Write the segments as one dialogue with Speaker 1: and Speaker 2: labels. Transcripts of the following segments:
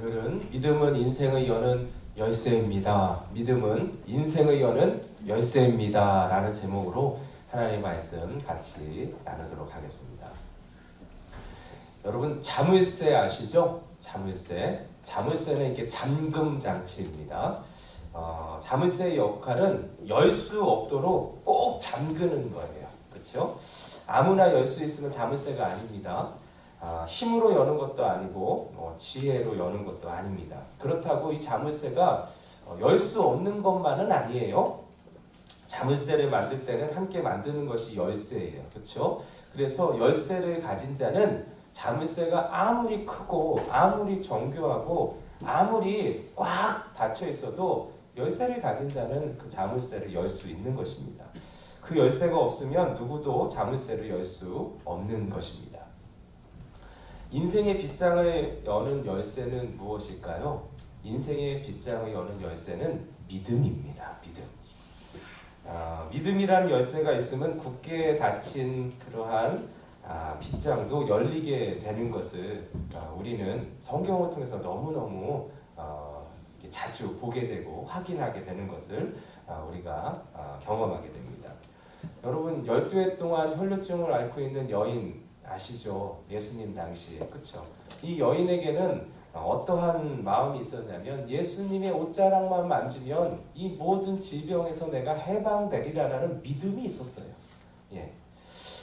Speaker 1: 오늘은 믿음은 인생의 여는 열쇠입니다. 믿음은 인생의 여는 열쇠입니다. 라는 제목으로 하나님의 말씀 같이 나누도록 하겠습니다. 여러분 자물쇠 아시죠? 자물쇠. 자물쇠는 이게 잠금 장치입니다. 자물쇠의 역할은 열 수 없도록 꼭 잠그는 거예요. 그렇죠? 아무나 열 수 있으면 자물쇠가 아닙니다. 힘으로 여는 것도 아니고 지혜로 여는 것도 아닙니다. 그렇다고 이 자물쇠가 열 수 없는 것만은 아니에요. 자물쇠를 만들 때는 함께 만드는 것이 열쇠예요. 그렇죠? 그래서 열쇠를 가진 자는 자물쇠가 아무리 크고 아무리 정교하고 아무리 꽉 닫혀 있어도 열쇠를 가진 자는 그 자물쇠를 열 수 있는 것입니다. 그 열쇠가 없으면 누구도 자물쇠를 열 수 없는 것입니다. 인생의 빗장을 여는 열쇠는 무엇일까요? 인생의 빗장을 여는 열쇠는 믿음입니다. 믿음. 믿음이라는 열쇠가 있으면 굳게 닫힌 그러한 빗장도 열리게 되는 것을 우리는 성경을 통해서 너무너무 자주 보게 되고 확인하게 되는 것을 우리가 경험하게 됩니다. 여러분 12해 동안 혈루증을 앓고 있는 여인 아시죠? 예수님 당시에. 그렇죠? 이 여인에게는 어떠한 마음이 있었냐면 예수님의 옷자락만 만지면 이 모든 질병에서 내가 해방되리라는 믿음이 있었어요. 예.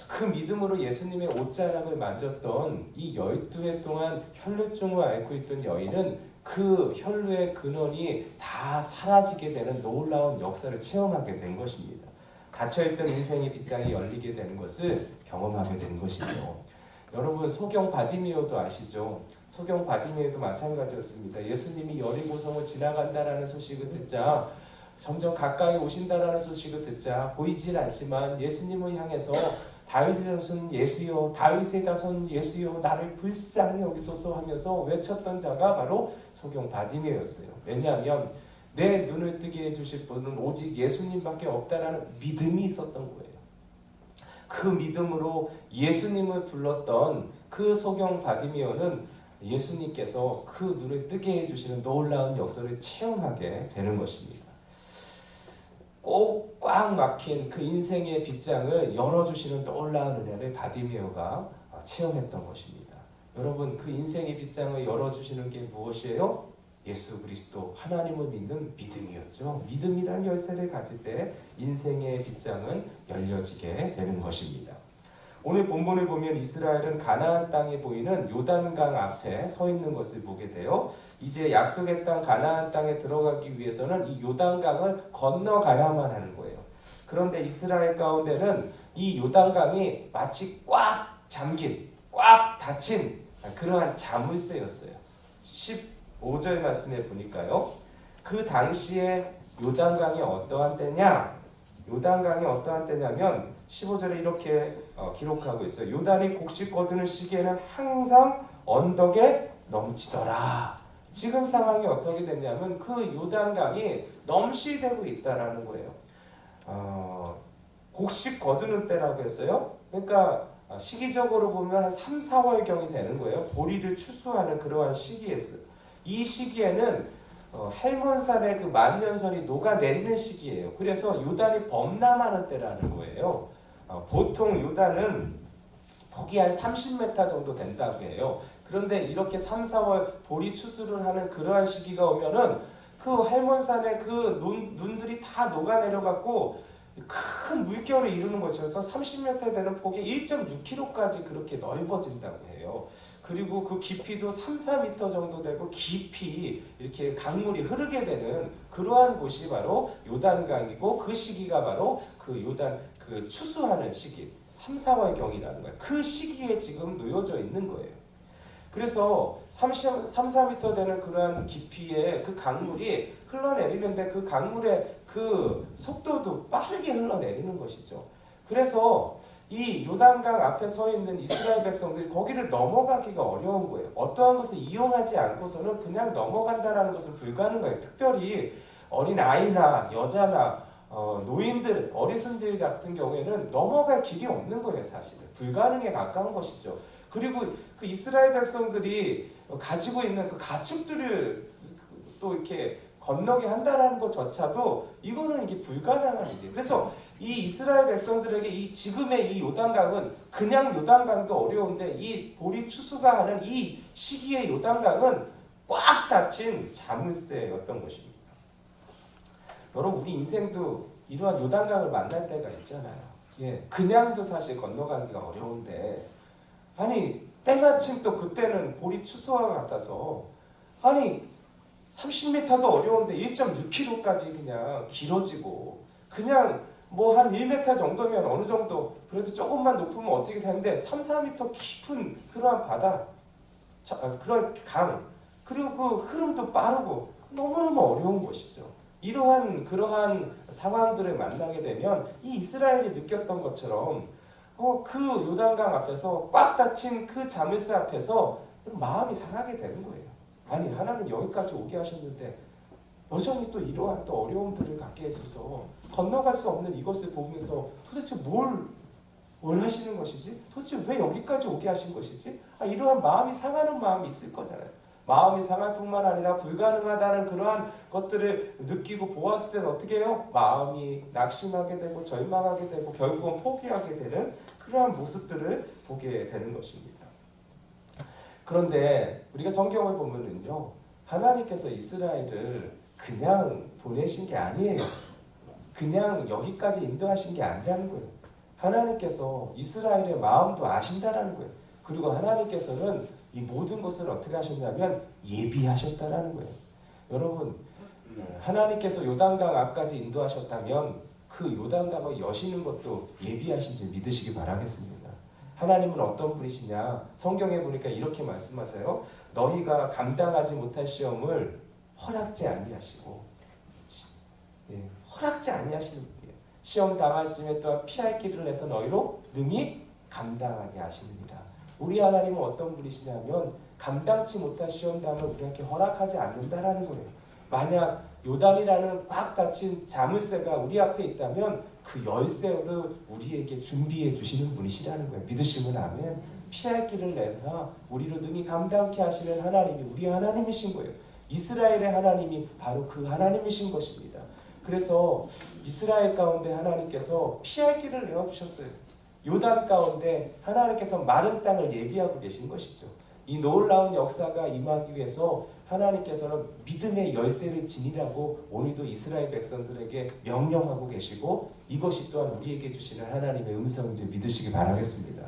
Speaker 1: 그 믿음으로 예수님의 옷자락을 만졌던 이 12해 동안 혈루증을 앓고 있던 여인은 그 혈루의 근원이 다 사라지게 되는 놀라운 역사를 체험하게 된 것입니다. 닫혀있던 인생의 빗장이 열리게 되는 것을 경험하게 된 것이죠. 여러분 소경 바디메오도 아시죠? 소경 바디메오도 마찬가지였습니다. 예수님이 여리고성을 지나간다라는 소식을 듣자 점점 가까이 오신다라는 소식을 듣자 보이질 않지만 예수님을 향해서 다윗의 자손 예수여 다윗의 자손 예수여 나를 불쌍히 여기소서 하면서 외쳤던 자가 바로 소경 바디메오였어요. 왜냐하면 내 눈을 뜨게 해주실 분은 오직 예수님밖에 없다라는 믿음이 있었던 거예요. 그 믿음으로 예수님을 불렀던 그 소경 바디메오는 예수님께서 그 눈을 뜨게 해주시는 놀라운 역사를 체험하게 되는 것입니다. 꼭 꽉 막힌 그 인생의 빗장을 열어주시는 놀라운 은혜를 바디메오가 체험했던 것입니다. 여러분 그 인생의 빗장을 열어주시는 게 무엇이에요? 예수 그리스도 하나님을 믿는 믿음이었죠. 믿음이라는 열쇠를 가질 때 인생의 빗장은 열려지게 되는 것입니다. 오늘 본문을 보면 이스라엘은 가나안 땅에 보이는 요단강 앞에 서 있는 것을 보게 돼요. 이제 약속의 땅 가나안 땅에 들어가기 위해서는 이 요단강을 건너가야만 하는 거예요. 그런데 이스라엘 가운데는 이 요단강이 마치 꽉 잠긴, 꽉 닫힌 그러한 자물쇠였어요. 15절 말씀에 보니까요. 그 당시에 요단강이 어떠한 때냐? 요단강이 어떠한 때냐면 15절에 이렇게 기록하고 있어요. 요단이 곡식 거두는 시기에는 항상 언덕에 넘치더라. 지금 상황이 어떻게 됐냐면 그 요단강이 넘실대고 있다라는 거예요. 곡식 거두는 때라고 했어요. 그러니까 시기적으로 보면 한 3, 4월경이 되는 거예요. 보리를 추수하는 그러한 시기였어요. 이 시기에는 헬몬산의 그 만년설이 녹아내리는 시기예요. 그래서 요단이 범람하는 때라는 거예요. 보통 요단은 폭이 한 30m 정도 된다고 해요. 그런데 이렇게 3, 4월 보리 추수를 하는 그러한 시기가 오면은 그 헬몬산의 그 눈들이 다 녹아내려갖고 큰 물결을 이루는 것이어서 30m 되는 폭이 1.6km까지 그렇게 넓어진다고 해요. 그리고 그 깊이도 3, 4m 정도 되고 깊이 이렇게 강물이 흐르게 되는 그러한 곳이 바로 요단강이고 그 시기가 바로 그 요단 그 추수하는 시기 3, 4월경이라는 거예요. 그 시기에 지금 놓여져 있는 거예요. 그래서 3, 4m 되는 그러한 깊이의 그 강물이 흘러내리는데 그 강물의 그 속도도 빠르게 흘러내리는 것이죠. 그래서 이 요단강 앞에 서 있는 이스라엘 백성들이 거기를 넘어가기가 어려운 거예요. 어떠한 것을 이용하지 않고서는 그냥 넘어간다는 것은 불가능해요. 특별히 어린 아이나 여자나 노인들, 어르신들 같은 경우에는 넘어갈 길이 없는 거예요. 사실은 불가능에 가까운 것이죠. 그리고 그 이스라엘 백성들이 가지고 있는 그 가축들을 또 이렇게 건너게 한다는 것조차도 이거는 이게 불가능한 일이에요. 그래서 이 이스라엘 백성들에게 이 지금의 이 요단강은 그냥 요단강도 어려운데 이 보리 추수가 하는 이 시기의 요단강은 꽉 닫힌 자물쇠였던 것입니다. 여러분 우리 인생도 이러한 요단강을 만날 때가 있잖아요. 예, 그냥도 사실 건너가기가 어려운데 아니 때마침 또 그때는 보리 추수와 같아서 아니 30m도 어려운데 1.6km까지 그냥 길어지고 그냥 뭐 한 1m 정도면 어느 정도 그래도 조금만 높으면 어떻게 되는데 3, 4m 깊은 그러한 바다 그런 강 그리고 그 흐름도 빠르고 너무너무 어려운 것이죠. 그러한 상황들을 만나게 되면 이 이스라엘이 느꼈던 것처럼 그 요단강 앞에서 꽉 닫힌 그 자물쇠 앞에서 마음이 상하게 되는 거예요. 아니 하나님 여기까지 오게 하셨는데 여전히 또 이러한 또 어려움들을 갖게 해줘서 건너갈 수 없는 이것을 보면서 도대체 뭘 하시는 것이지? 도대체 왜 여기까지 오게 하신 것이지? 이러한 마음이 상하는 마음이 있을 거잖아요. 마음이 상할 뿐만 아니라 불가능하다는 그러한 것들을 느끼고 보았을 때는 어떻게 해요? 마음이 낙심하게 되고 절망하게 되고 결국은 포기하게 되는 그러한 모습들을 보게 되는 것입니다. 그런데 우리가 성경을 보면은요, 하나님께서 이스라엘을 그냥 보내신 게 아니에요. 그냥 여기까지 인도하신 게 아니라는 거예요. 하나님께서 이스라엘의 마음도 아신다라는 거예요. 그리고 하나님께서는 이 모든 것을 어떻게 하셨냐면 예비하셨다라는 거예요. 여러분, 하나님께서 요단강 앞까지 인도하셨다면 그 요단강을 여시는 것도 예비하신 줄 믿으시기 바라겠습니다. 하나님은 어떤 분이시냐? 성경에 보니까 이렇게 말씀하세요. 너희가 감당하지 못할 시험을 허락지 아니하시고, 허락지 아니하시는 분이에요. 시험 당할 쯤에 또한 피할 길을 내서 너희로 능히 감당하게 하시느니라. 우리 하나님은 어떤 분이시냐면 감당치 못할 시험담을 우리에게 허락하지 않는다라는 거예요. 만약 요단이라는 꽉 닫힌 자물쇠가 우리 앞에 있다면 그 열쇠를 우리에게 준비해 주시는 분이시라는 거예요. 믿으시면 아멘. 피할 길을 내서 우리를 능히 감당케 하시는 하나님이 우리 하나님이신 거예요. 이스라엘의 하나님이 바로 그 하나님이신 것입니다. 그래서 이스라엘 가운데 하나님께서 피할 길을 내어주셨어요. 요단 가운데 하나님께서 마른 땅을 예비하고 계신 것이죠. 이 놀라운 역사가 임하기 위해서 하나님께서는 믿음의 열쇠를 지니라고 오늘도 이스라엘 백성들에게 명령하고 계시고 이것이 또한 우리에게 주시는 하나님의 음성인지 믿으시기 바라겠습니다.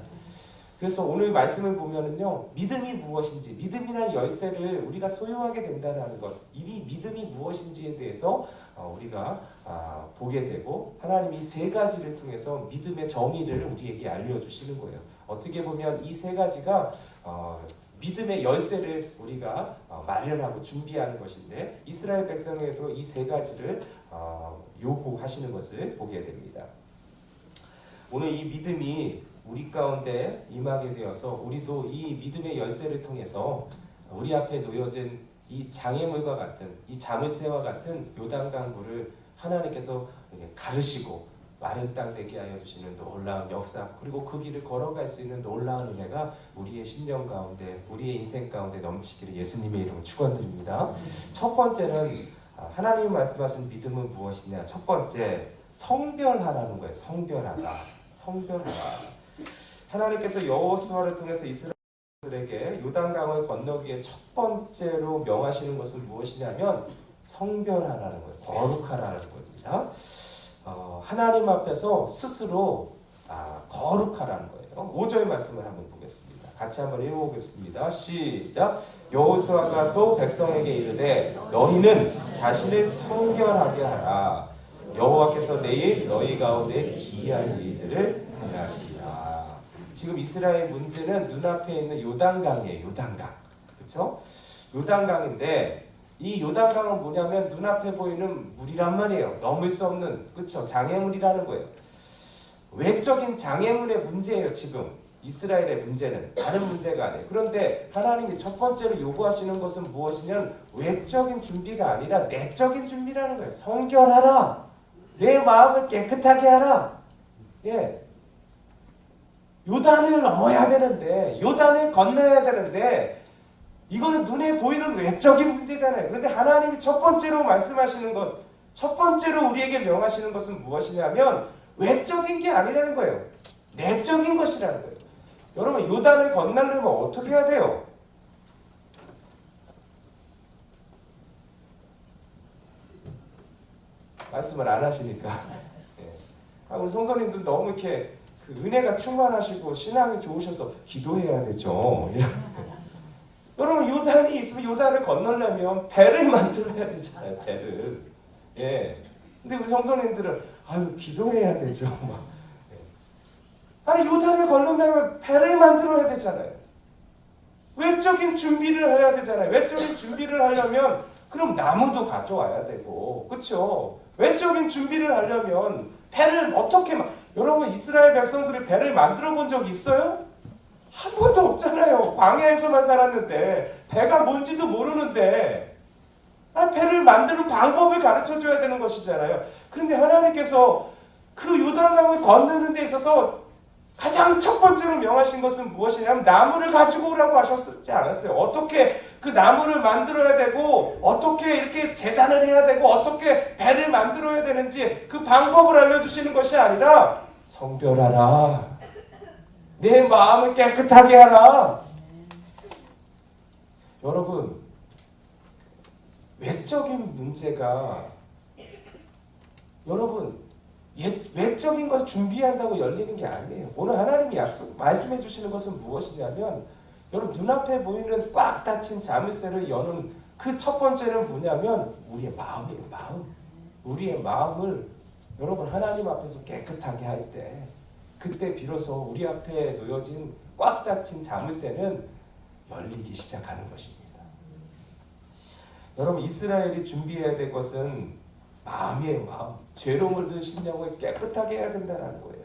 Speaker 1: 그래서 오늘 말씀을 보면은요, 믿음이 무엇인지, 믿음이라는 열쇠를 우리가 소유하게 된다는 것, 이 믿음이 무엇인지에 대해서 우리가 보게 되고 하나님이 세 가지를 통해서 믿음의 정의를 우리에게 알려주시는 거예요. 어떻게 보면 이 세 가지가 믿음의 열쇠를 우리가 마련하고 준비하는 것인데 이스라엘 백성에도 이 세 가지를 요구하시는 것을 보게 됩니다. 오늘 이 믿음이 우리 가운데 임하게 되어서 우리도 이 믿음의 열쇠를 통해서 우리 앞에 놓여진 이 장애물과 같은 이 자물쇠와 같은 요단강 물을 하나님께서 가르시고 마른 땅 되게 하여 주시는 놀라운 역사 그리고 그 길을 걸어갈 수 있는 놀라운 은혜가 우리의 심령 가운데 우리의 인생 가운데 넘치기를 예수님의 이름으로 축원드립니다. 첫 번째는 하나님이 말씀하신 믿음은 무엇이냐? 첫 번째 성별하라는 거예요. 성별하다. 하나님께서 여호수아를 통해서 이스라엘에게 요단강을 건너기에 첫 번째로 명하시는 것은 무엇이냐면 성별하라는 거예요. 거룩하라는 겁니다. 하나님 앞에서 스스로 거룩하라는 거예요. 5절 말씀을 한번 보겠습니다. 같이 한번 읽어보겠습니다. 시작. 여호수아가 또 백성에게 이르되 너희는 자신을 성결하게 하라. 여호와께서 내일 너희 가운데 기이한 일들을 행하시리라. 지금 이스라엘 문제는 눈앞에 있는 요단강이에요. 요단강. 그렇죠? 요단강인데 이 요단강은 뭐냐면 눈앞에 보이는 물이란 말이에요. 넘을 수 없는, 그렇죠? 장애물이라는 거예요. 외적인 장애물의 문제예요. 지금 이스라엘의 문제는 다른 문제가 아니에요. 그런데 하나님이 첫 번째로 요구하시는 것은 무엇이냐면 외적인 준비가 아니라 내적인 준비라는 거예요. 성결하라. 내 마음을 깨끗하게 하라. 예. 요단을 넘어야 되는데, 요단을 건너야 되는데, 이거는 눈에 보이는 외적인 문제잖아요. 그런데 하나님이 첫 번째로 말씀하시는 것, 첫 번째로 우리에게 명하시는 것은 무엇이냐면 외적인 게 아니라는 거예요. 내적인 것이라는 거예요. 여러분, 요단을 건너려면 어떻게 해야 돼요? 말씀을 안 하시니까. 예. 우리 성도님들 너무 이렇게 그 은혜가 충만하시고 신앙이 좋으셔서 기도해야 되죠. 여러분, 요단이 있으면 요단을 건너려면 배를 만들어야 되잖아요. 배를. 예. 근데 우리 성도님들은 아유 기도해야 되죠. 막. 예. 아니 요단을 건너려면 배를 만들어야 되잖아요. 외적인 준비를 해야 되잖아요. 외적인 준비를 하려면 그럼 나무도 가져와야 되고, 그렇죠? 외적인 준비를 하려면 배를 어떻게 여러분 이스라엘 백성들이 배를 만들어 본 적이 있어요? 한 번도 없잖아요. 광야에서만 살았는데 배가 뭔지도 모르는데 배를 만드는 방법을 가르쳐 줘야 되는 것이잖아요. 그런데 하나님께서 그 요단강을 건너는 데 있어서 가장 첫 번째로 명하신 것은 무엇이냐면 나무를 가지고 오라고 하셨지 않았어요. 어떻게 그 나무를 만들어야 되고 어떻게 이렇게 제단을 해야 되고 어떻게 배를 만들어야 되는지 그 방법을 알려주시는 것이 아니라 성별하라. 내 마음을 깨끗하게 하라. 여러분, 외적인 문제가 여러분 외적인 걸 준비한다고 열리는 게 아니에요. 오늘 하나님이 말씀해 주시는 것은 무엇이냐면 여러분 눈앞에 보이는 꽉 닫힌 자물쇠를 여는 그 첫 번째는 뭐냐면 우리의 마음이에요. 마음. 우리의 마음을 여러분 하나님 앞에서 깨끗하게 할 때 그때 비로소 우리 앞에 놓여진 꽉 닫힌 자물쇠는 열리기 시작하는 것입니다. 여러분 이스라엘이 준비해야 될 것은 마음이에요. 마음. 죄로 물든 심령을 깨끗하게 해야 된다는 거예요.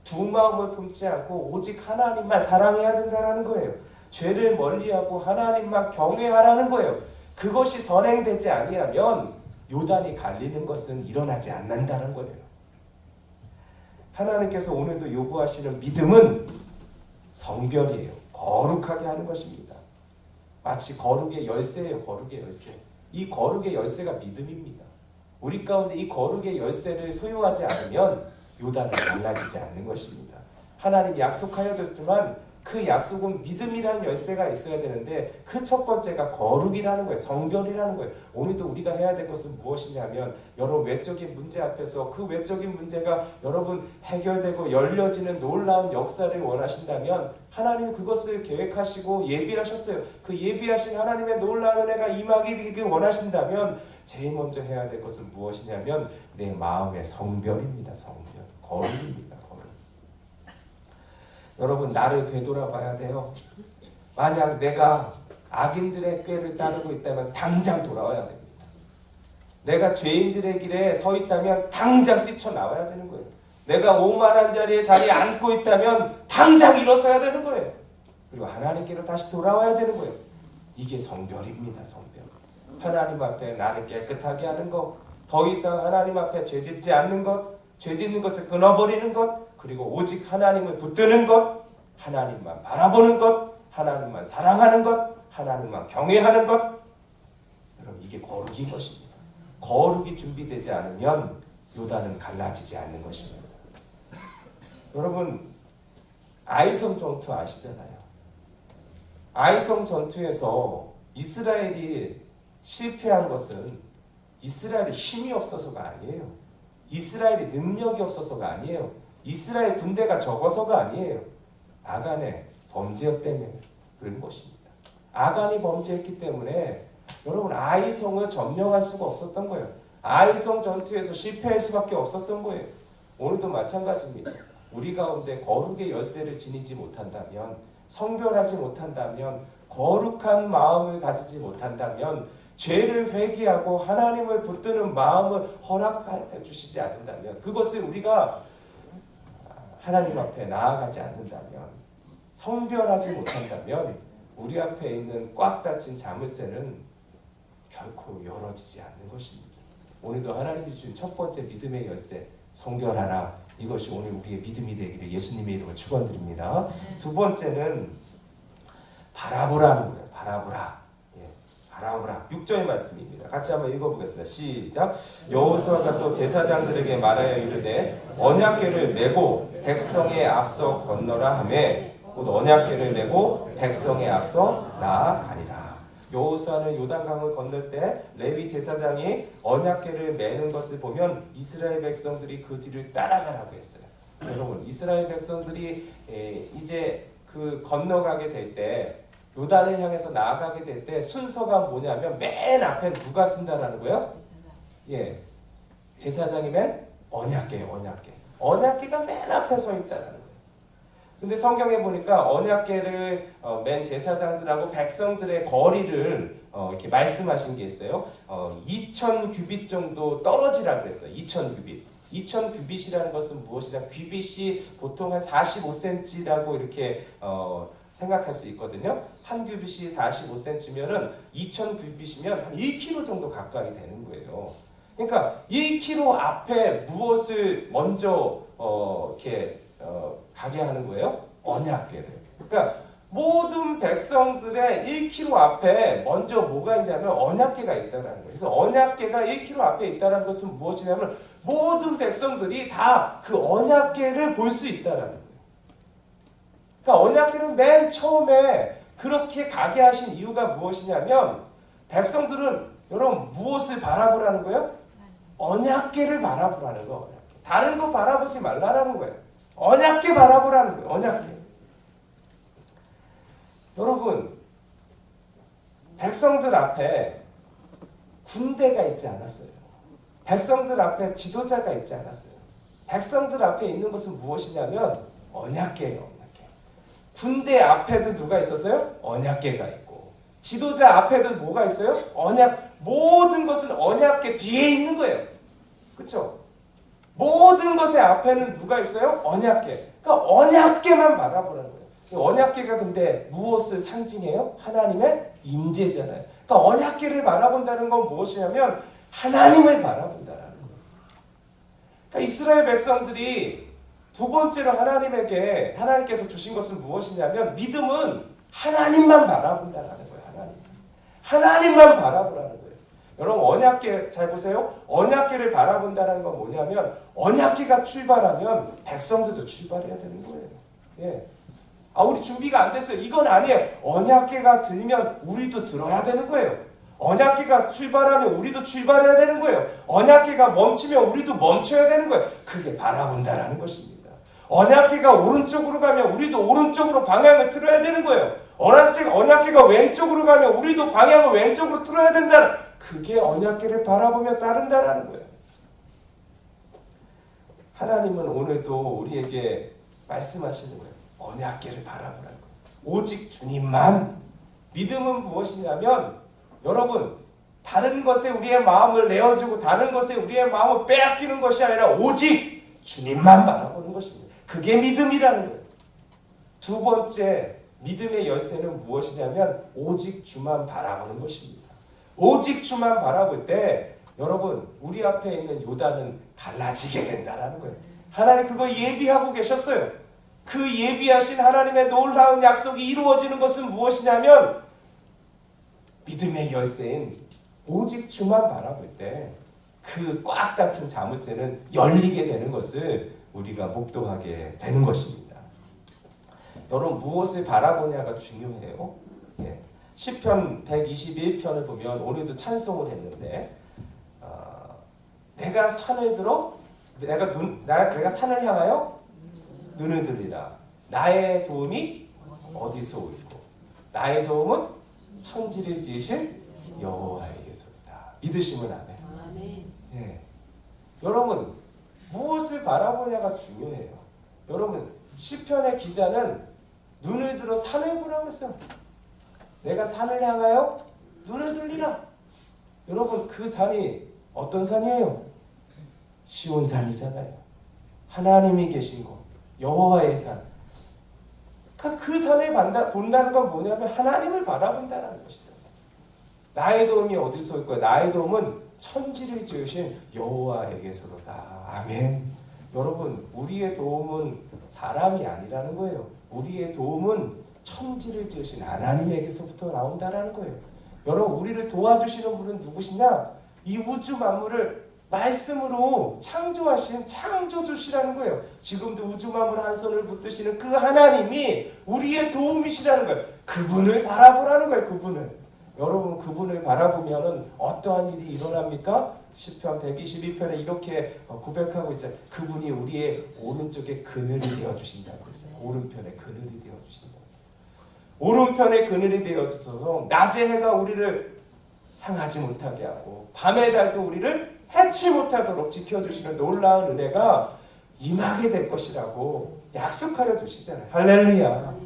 Speaker 1: 두 마음을 품지 않고 오직 하나님만 사랑해야 된다는 거예요. 죄를 멀리하고 하나님만 경외하라는 거예요. 그것이 선행되지 아니하면 요단이 갈리는 것은 일어나지 않는다는 거예요. 하나님께서 오늘도 요구하시는 믿음은 성별이에요. 거룩하게 하는 것입니다. 마치 거룩의 열쇠예요. 거룩의 열쇠. 이 거룩의 열쇠가 믿음입니다. 우리 가운데 이 거룩의 열쇠를 소유하지 않으면 요단은 갈라지지 않는 것입니다. 하나님이 약속하여 줬지만 그 약속은 믿음이라는 열쇠가 있어야 되는데 그 첫 번째가 거룩이라는 거예요. 성별이라는 거예요. 오늘도 우리가 해야 될 것은 무엇이냐면 여러분 외적인 문제 앞에서 그 외적인 문제가 여러분 해결되고 열려지는 놀라운 역사를 원하신다면 하나님 그것을 계획하시고 예비하셨어요. 그 예비하신 하나님의 놀라운 은혜가 임하기를 원하신다면 제일 먼저 해야 될 것은 무엇이냐면 내 마음의 성별입니다. 성별. 거룩입니다. 거룩. 여러분 나를 되돌아봐야 돼요. 만약 내가 악인들의 꾀를 따르고 있다면 당장 돌아와야 됩니다. 내가 죄인들의 길에 서 있다면 당장 뛰쳐나와야 되는 거예요. 내가 오만한 자리에 앉고 있다면 당장 일어서야 되는 거예요. 그리고 하나님께로 다시 돌아와야 되는 거예요. 이게 성별입니다. 성별. 하나님 앞에 나를 깨끗하게 하는 것, 더 이상 하나님 앞에 죄짓지 않는 것, 죄짓는 것을 끊어버리는 것, 그리고 오직 하나님을 붙드는 것, 하나님만 바라보는 것, 하나님만 사랑하는 것, 하나님만 경외하는 것. 여러분 이게 거룩인 것입니다. 거룩이 준비되지 않으면 요단은 갈라지지 않는 것입니다. 여러분 아이성 전투 아시잖아요. 아이성 전투에서 이스라엘이 실패한 것은 이스라엘이 힘이 없어서가 아니에요. 이스라엘이 능력이 없어서가 아니에요. 이스라엘 군대가 적어서가 아니에요. 아간의 범죄 때문에 그런 것입니다. 아간이 범죄했기 때문에 여러분 아이성을 점령할 수가 없었던 거예요. 아이성 전투에서 실패할 수밖에 없었던 거예요. 오늘도 마찬가지입니다. 우리 가운데 거룩의 열쇠를 지니지 못한다면, 성별하지 못한다면, 거룩한 마음을 가지지 못한다면, 죄를 회개하고 하나님을 붙드는 마음을 허락해 주시지 않는다면, 그것을 우리가 하나님 앞에 나아가지 않는다면, 성별하지 못한다면 우리 앞에 있는 꽉 닫힌 자물쇠는 결코 열어지지 않는 것입니다. 오늘도 하나님이 주신 첫 번째 믿음의 열쇠, 성별하라. 이것이 오늘 우리의 믿음이 되기를 예수님의 이름으로 축원드립니다. 두 번째는 바라보라는 거예요. 바라보라. 바라보라. 6절의 말씀입니다. 같이 한번 읽어보겠습니다. 시작. 여호수아가 또 제사장들에게 말하여 이르되 언약궤를 메고 백성에 앞서 건너라 하매 곧 언약궤를 메고 백성에 앞서 나아가니라. 여호수아는 요단강을 건널 때 레위 제사장이 언약궤를 메는 것을 보면 이스라엘 백성들이 그 뒤를 따라가라고 했어요. 여러분, 이스라엘 백성들이 이제 그 건너가게 될 때, 요단을 향해서 나아가게 될 때 순서가 뭐냐면 맨 앞에 누가 쓴다라는 거예요? 예, 제사장이 맨 언약궤예요. 언약궤. 언약궤가 맨 앞에 서 있다라는 거예요. 근데 성경에 보니까 언약궤를 맨 제사장들하고 백성들의 거리를 이렇게 말씀하신 게 있어요. 2000 규빗 정도 떨어지라 그랬어요. 2000 규빗. 2000 규빗이라는 것은 무엇이냐? 규빗이 보통 한 45cm라고 이렇게 생각할 수 있거든요. 한 규빗이 45cm면은 2000 규빗이면 한 1km 정도 가까이 되는 거예요. 그러니까 1km 앞에 무엇을 먼저 이렇게 가게 하는 거예요? 언약궤를. 그러니까 모든 백성들의 1km 앞에 먼저 뭐가 있냐면 언약궤가 있다는 거예요. 그래서 언약궤가 1km 앞에 있다는 것은 무엇이냐면 모든 백성들이 다 그 언약궤를 볼 수 있다는 거예요. 그러니까 언약궤는 맨 처음에 그렇게 가게 하신 이유가 무엇이냐면 백성들은 여러분 무엇을 바라보라는 거예요? 언약궤를 바라보라는 거. 언약궤. 다른 거 바라보지 말라는 거예요. 언약궤 바라보라는 거예요. 언약궤. 여러분, 백성들 앞에 군대가 있지 않았어요. 백성들 앞에 지도자가 있지 않았어요. 백성들 앞에 있는 것은 무엇이냐면 언약궤예요. 언약궤. 군대 앞에도 누가 있었어요? 언약궤가 있고, 지도자 앞에도 뭐가 있어요? 모든 것은 언약궤 뒤에 있는 거예요. 그렇죠? 모든 것의 앞에는 누가 있어요? 언약궤. 그러니까 언약궤만 바라보라는 거예요. 언약궤가 근데 무엇을 상징해요? 하나님의 임재잖아요. 그러니까 언약궤를 바라본다는 건 무엇이냐면 하나님을 바라본다라는 거예요. 그러니까 이스라엘 백성들이 두 번째로 하나님께서 주신 것은 무엇이냐면 믿음은 하나님만 바라본다라는 거예요. 하나님만 바라보라는 거예요. 여러분, 언약궤 잘 보세요. 언약궤를 바라본다는 건 뭐냐면 언약궤가 출발하면 백성들도 출발해야 되는 거예요. 예. 우리 준비가 안 됐어요. 이건 아니에요. 언약궤가 들면 우리도 들어야 되는 거예요. 언약궤가 출발하면 우리도 출발해야 되는 거예요. 언약궤가 멈추면 우리도 멈춰야 되는 거예요. 그게 바라본다라는 것입니다. 언약궤가 오른쪽으로 가면 우리도 오른쪽으로 방향을 틀어야 되는 거예요. 언약궤가 왼쪽으로 가면 우리도 방향을 왼쪽으로 틀어야 된다. 그게 언약궤를 바라보며 따른다라는 거예요. 하나님은 오늘도 우리에게 말씀하시는 거예요. 언약궤를 바라보라는 거예요. 오직 주님만. 믿음은 무엇이냐면 여러분, 다른 것에 우리의 마음을 내어주고 다른 것에 우리의 마음을 빼앗기는 것이 아니라 오직 주님만 바라보는 것입니다. 그게 믿음이라는 거예요. 두 번째 믿음의 열쇠는 무엇이냐면 오직 주만 바라보는 것입니다. 오직 주만 바라볼 때 여러분, 우리 앞에 있는 요단은 갈라지게 된다라는 거예요. 하나님 그거 예비하고 계셨어요. 그 예비하신 하나님의 놀라운 약속이 이루어지는 것은 무엇이냐면 믿음의 열쇠인 오직 주만 바라볼 때 그 꽉 닫힌 자물쇠는 열리게 되는 것을 우리가 목도하게 되는 것입니다. 여러분, 무엇을 바라보냐가 중요해요. 예. 시편 121편을 보면 오늘도 찬송을 했는데 내가 산을 향하여 눈을 들리라. 나의 도움이 어디서 오고 나의 도움은 천지를 지으신 여호와에게서이다. 믿으시면 아멘. 예. 여러분, 무엇을 바라보냐가 중요해요. 여러분, 시편의 기자는 눈을 들어 산을 보라고 했어요. 내가 산을 향하여 눈을 들리라. 여러분, 그 산이 어떤 산이에요? 시온산이잖아요. 하나님이 계신 곳, 여호와의 산. 그 산을 본다는 건 뭐냐면 하나님을 바라본다는 것이죠. 나의 도움이 어디서 올 거야? 나의 도움은 천지를 지으신 여호와에게서로다. 아멘. 여러분, 우리의 도움은 사람이 아니라는 거예요. 우리의 도움은 천지를 지으신 하나님에게서부터 나온다라는 거예요. 여러분, 우리를 도와주시는 분은 누구시냐? 이 우주 만물을 말씀으로 창조하신 창조주시라는 거예요. 지금도 우주 만물 한 손을 붙드시는 그 하나님이 우리의 도움이시라는 거예요. 그분을 바라보라는 거예요. 그분을. 여러분, 그분을 바라보면 어떠한 일이 일어납니까? 시편 122편에 이렇게 고백하고 있어요. 그분이 우리의 오른쪽에 그늘이 되어주신다고 했어요. 오른편에 그늘이 되어주신다. 오른편에 그늘이 되어주셔서 낮의 해가 우리를 상하지 못하게 하고 밤의 달도 우리를 해치 못하도록 지켜주시는 놀라운 은혜가 임하게 될 것이라고 약속하여 주시잖아요. 할렐루야.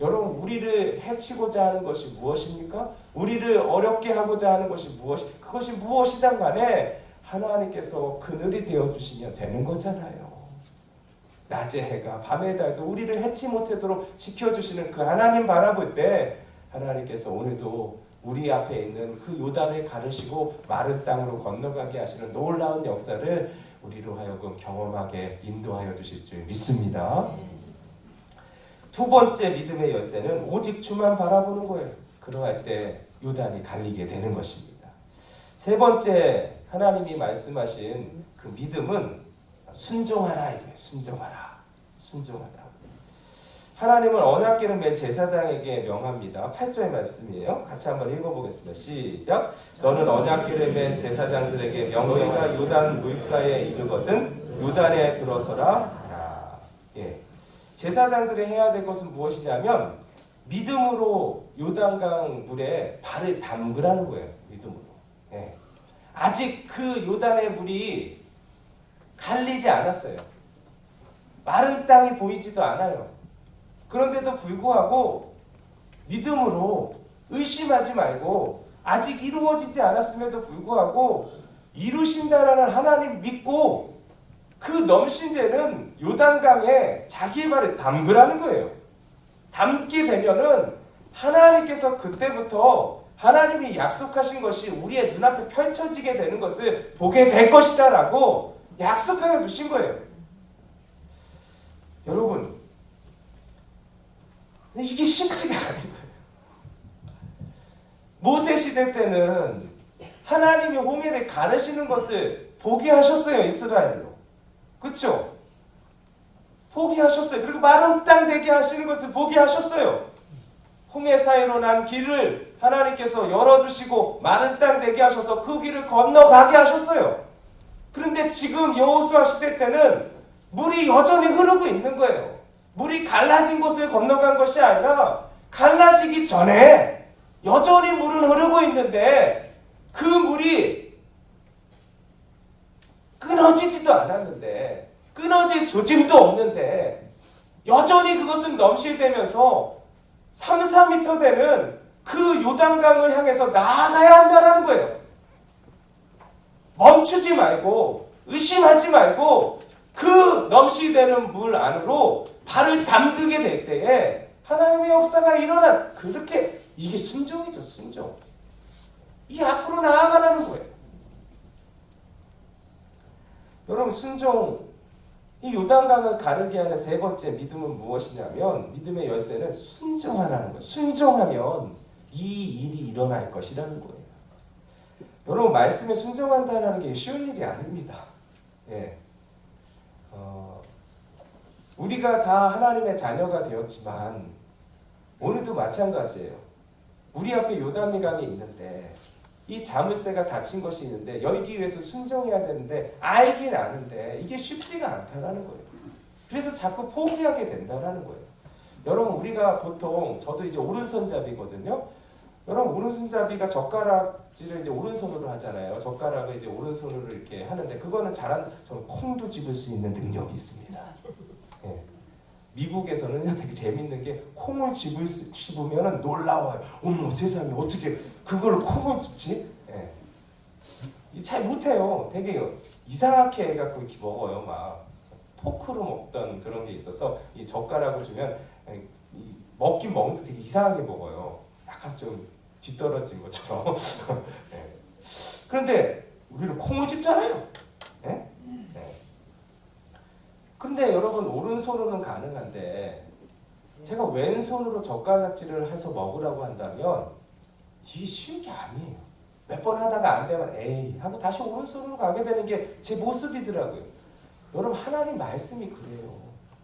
Speaker 1: 여러분, 우리를 해치고자 하는 것이 무엇입니까? 우리를 어렵게 하고자 하는 것이 그것이 무엇이든 간에 하나님께서 그늘이 되어주시면 되는 거잖아요. 낮의 해가 밤의 달도 우리를 해치 못하도록 지켜주시는 그 하나님 바라볼 때 하나님께서 오늘도 우리 앞에 있는 그 요단을 가르시고 마른 땅으로 건너가게 하시는 놀라운 역사를 우리로 하여금 경험하게 인도하여 주실 줄 믿습니다. 두 번째 믿음의 열쇠는 오직 주만 바라보는 거예요. 그러할 때 요단이 갈리게 되는 것입니다. 세 번째 하나님이 말씀하신 그 믿음은 순종하라 이거예요. 순종하라. 순종하라. 하나님은 언약궤를 맨 제사장에게 명합니다. 8절 말씀이에요. 같이 한번 읽어보겠습니다. 시작. 너는 언약궤를 맨 제사장들에게 너희가 요단 물가에 이르거든 요단에 들어서라. 예. 제사장들이 해야 될 것은 무엇이냐면 믿음으로 요단강 물에 발을 담그라는 거예요. 믿음으로. 예. 아직 그 요단의 물이 갈리지 않았어요. 마른 땅이 보이지도 않아요. 그런데도 불구하고 믿음으로 의심하지 말고 아직 이루어지지 않았음에도 불구하고 이루신다라는 하나님 믿고 그 넘신대는 요단강에 자기의 발을 담그라는 거예요. 담게 되면은 하나님께서 그때부터 하나님이 약속하신 것이 우리의 눈앞에 펼쳐지게 되는 것을 보게 될 것이다 라고 약속하여 주신 거예요. 여러분, 이게 쉽지가 않은 거예요. 모세 시대 때는 하나님이 홍해를 가르시는 것을 포기하셨어요. 이스라엘로. 그렇죠? 포기하셨어요. 그리고 마른 땅 되게 하시는 것을 포기하셨어요. 홍해 사이로 난 길을 하나님께서 열어주시고 마른 땅 되게 하셔서 그 길을 건너가게 하셨어요. 그런데 지금 여호수아 시대 때는 물이 여전히 흐르고 있는 거예요. 물이 갈라진 곳을 건너간 것이 아니라 갈라지기 전에 여전히 물은 흐르고 있는데 그 물이 끊어지지도 않았는데 끊어질 조짐도 없는데 여전히 그것은 넘실대면서 3, 4m 되는 그 요단강을 향해서 나아가야 한다는 거예요. 멈추지 말고 의심하지 말고 그 넘실대는 물 안으로 발을 담그게 될 때에 하나님의 역사가 일어난 그렇게 이게 순종이죠. 순종. 이 앞으로 나아가라는 거예요. 여러분 순종 이 요단강을 가르게 하는 세 번째 믿음은 무엇이냐면 믿음의 열쇠는 순종하라는 거예요. 순종하면 이 일이 일어날 것이라는 거예요. 여러분 말씀에 순종한다는 게 쉬운 일이 아닙니다. 예. 우리가 다 하나님의 자녀가 되었지만 오늘도 마찬가지예요. 우리 앞에 요단강이 있는데 이 자물쇠가 닫힌 것이 있는데 열기 위해서 순종해야 되는데 알긴 아는데 이게 쉽지가 않다라는 거예요. 그래서 자꾸 포기하게 된다라는 거예요. 여러분 우리가 보통 저도 이제 오른손잡이거든요. 여러분 오른손잡이가 젓가락질을 이제 오른손으로 하잖아요. 젓가락을 이제 오른손으로 이렇게 하는데 그거는 저는 콩도 집을 수 있는 능력이 있습니다. 예. 미국에서는 되게 재밌는 게 콩을 집으면 놀라워요. 어머 세상에 어떻게 그걸 콩을 집지? 예. 잘 못해요. 되게 이상하게 해갖고 이렇게 먹어요. 막 포크로 먹던 그런 게 있어서 이 젓가락을 주면 먹긴 먹는데 되게 이상하게 먹어요. 약간 좀 뒤떨어진 것처럼. 예. 그런데 우리는 콩을 집잖아요. 예? 예. 근데 여러분 오른손으로는 가능한데 제가 왼손으로 젓가락질을 해서 먹으라고 한다면 이게 쉬운 게 아니에요. 몇 번 하다가 안 되면 에이 하고 다시 오른손으로 가게 되는 게 제 모습이더라고요. 여러분 하나님 말씀이 그래요.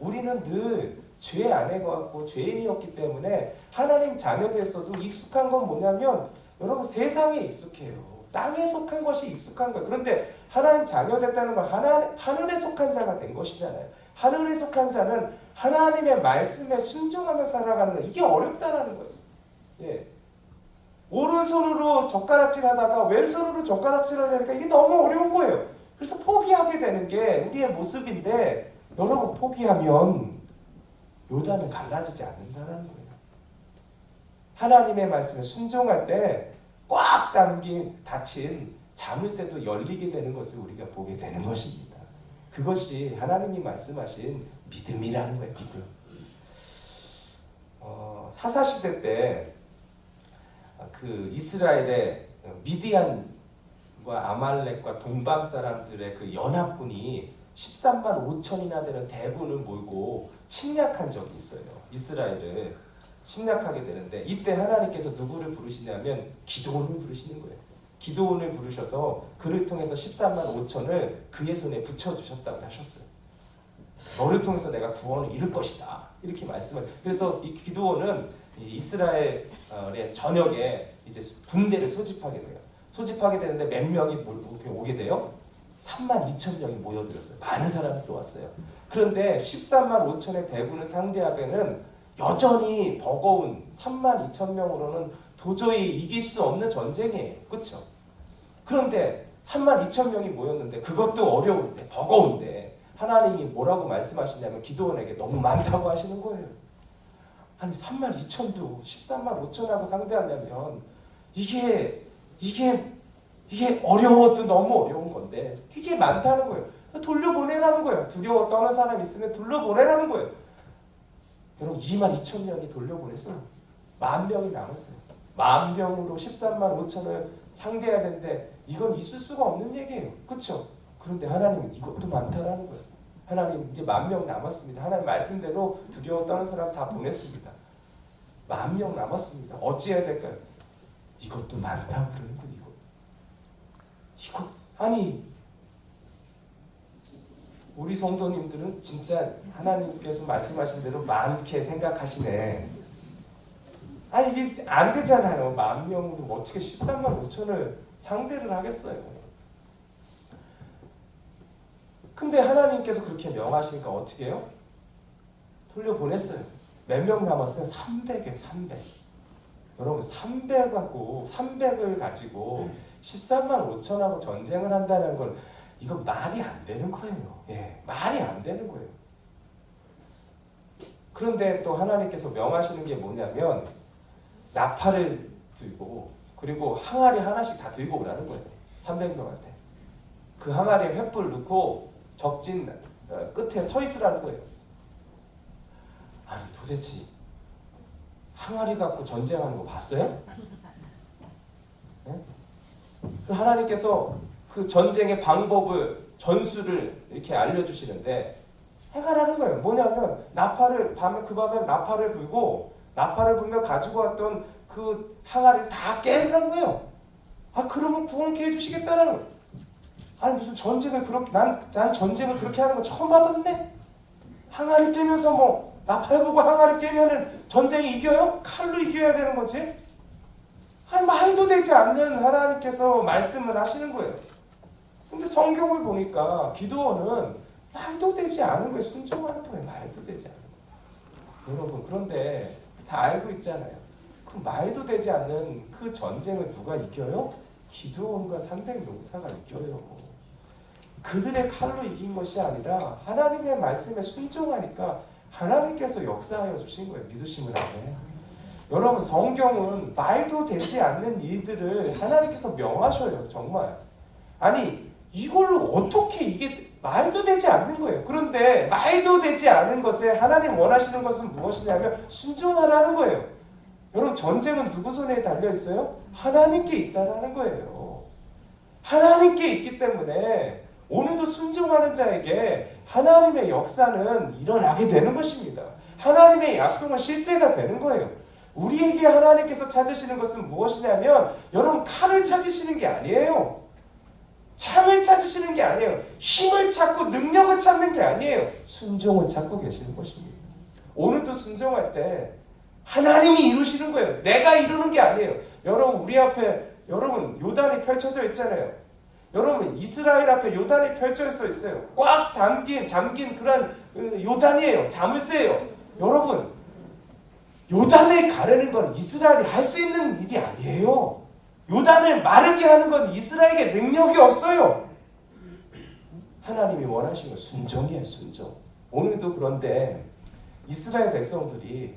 Speaker 1: 우리는 늘 죄 안에 거하고 죄인이었기 때문에 하나님 자녀들에서도 익숙한 건 뭐냐면 여러분 세상에 익숙해요. 땅에 속한 것이 익숙한 거예요. 그런데 하나님 자녀 됐다는 건 하늘에 속한 자가 된 것이잖아요. 하늘에 속한 자는 하나님의 말씀에 순종하며 살아가는 거예요. 이게 어렵다라는 거예요. 예. 오른손으로 젓가락질 하다가 왼손으로 젓가락질을 하니까 이게 너무 어려운 거예요. 그래서 포기하게 되는 게 우리의 모습인데 여러분 포기하면 요단은 갈라지지 않는다는 거예요. 하나님의 말씀에 순종할 때 꽉 닫힌 자물쇠도 열리게 되는 것을 우리가 보게 되는 것입니다. 그것이 하나님이 말씀하신 믿음이라는 거예요. 믿음. 사사시대 때 그 이스라엘의 미디안과 아말렉과 동방 사람들의 그 연합군이 13만 5천이나 되는 대군을 몰고 침략한 적이 있어요. 이스라엘을 침략하게 되는데 이때 하나님께서 누구를 부르시냐면 기드온을 부르시는 거예요. 기드온을 부르셔서 그를 통해서 13만 5천을 그의 손에 붙여주셨다고 하셨어요. 너를 통해서 내가 구원을 이룰 것이다. 이렇게 말씀을. 그래서 이 기드온은 이스라엘의 전역에 이제 군대를 소집하게 돼요. 소집하게 되는데 몇 명이 오게 돼요? 3만 2천 명이 모여들었어요. 많은 사람이 또 왔어요. 그런데 13만 5천의 대군을 상대하기에는 여전히 버거운 3만 2천 명으로는 도저히 이길 수 없는 전쟁이에요. 그렇죠? 그런데 3만 2천 명이 모였는데 그것도 어려운데 버거운데 하나님이 뭐라고 말씀하시냐면 기드온에게 너무 많다고 하시는 거예요. 아니 3만 2천도 13만 5천하고 상대하려면 이게 어려워도 너무 어려운 건데 이게 많다는 거예요. 돌려보내라는 거예요. 두려워 떠는 사람 있으면 돌려보내라는 거예요. 여러분 2만 2천 명이 돌려보냈어요. 10,000명이 남았어요. 10,000명으로 13만 5천을 상대해야 되는데 이건 있을 수가 없는 얘기예요. 그렇죠? 그런데 하나님은 이것도 많다라는 거예요. 하나님 이제 10,000명 남았습니다. 하나님 말씀대로 두려워 떠는 사람 다 보냈습니다. 10,000명 남았습니다. 어찌해야 될까요? 이것도 많다 그러는 거예요. 이거 아니 우리 성도님들은 진짜 하나님께서 말씀하신 대로 많게 생각하시네. 아니 이게 안 되잖아요. 10,000명으로 어떻게 13만 5천을 상대를 하겠어요. 근데 하나님께서 그렇게 명하시니까 어떻게 해요? 돌려보냈어요. 몇 명 남았어요? 300에 300. 여러분 300을 가지고 13만 5천하고 전쟁을 한다는 건 이거 말이 안 되는 거예요. 예, 말이 안 되는 거예요. 그런데 또 하나님께서 명하시는 게 뭐냐면 나팔을 들고 그리고 항아리 하나씩 다 들고 오라는 거예요. 300명한테. 그 항아리에 횃불 넣고 적진 끝에 서 있으라는 거예요. 아니 도대체 항아리 갖고 전쟁하는 거 봤어요? 네? 하나님께서 그 전쟁의 방법을 전술을 이렇게 알려주시는데 해가라는 거예요. 뭐냐면 그 밤에 나팔을 불고 나팔을 불며 가지고 왔던 그 항아리를 다 깨라는 거예요. 아 그러면 구원케 해주시겠다라는 거예요. 아니 무슨 전쟁을 그렇게 난 전쟁을 그렇게 하는 거 처음 봐봤네. 항아리 깨면서 뭐 나팔 불고 항아리 깨면은 전쟁이 이겨요? 칼로 이겨야 되는 거지. 아니 말도 되지 않는 하나님께서 말씀을 하시는 거예요. 근데 성경을 보니까 기드온은 말도 되지 않은 거에 순종하는 거예요. 말도 되지 않은 거예요. 여러분 그런데 다 알고 있잖아요. 그 말도 되지 않는 그 전쟁을 누가 이겨요? 기드온과 300 용사가 이겨요. 그들의 칼로 이긴 것이 아니라 하나님의 말씀에 순종하니까 하나님께서 역사하여 주신 거예요. 믿으심을 하네. 여러분 성경은 말도 되지 않는 일들을 하나님께서 명하셔요. 정말. 아니 이걸로 어떻게 이게 말도 되지 않는 거예요. 그런데 말도 되지 않은 것에 하나님 원하시는 것은 무엇이냐면 순종하라는 거예요. 여러분 전쟁은 누구 손에 달려 있어요? 하나님께 있다라는 거예요. 하나님께 있기 때문에 오늘도 순종하는 자에게 하나님의 역사는 일어나게 되는 것입니다. 하나님의 약속은 실제가 되는 거예요. 우리에게 하나님께서 찾으시는 것은 무엇이냐면 여러분 칼을 찾으시는 게 아니에요. 창을 찾으시는 게 아니에요. 힘을 찾고 능력을 찾는 게 아니에요. 순종을 찾고 계시는 것입니다. 오늘도 순종할 때 하나님이 이루시는 거예요. 내가 이루는 게 아니에요. 여러분 우리 앞에 여러분 요단이 펼쳐져 있잖아요. 여러분 이스라엘 앞에 요단이 펼쳐져 있어요. 꽉 잠긴 그런 요단이에요. 자물쇠예요. 여러분 요단을 가르는 건 이스라엘이 할 수 있는 일이 아니에요. 요단을 마르게 하는 건 이스라엘에게 능력이 없어요. 하나님이 원하시는 건 순종이에요. 순종. 오늘도 그런데 이스라엘 백성들이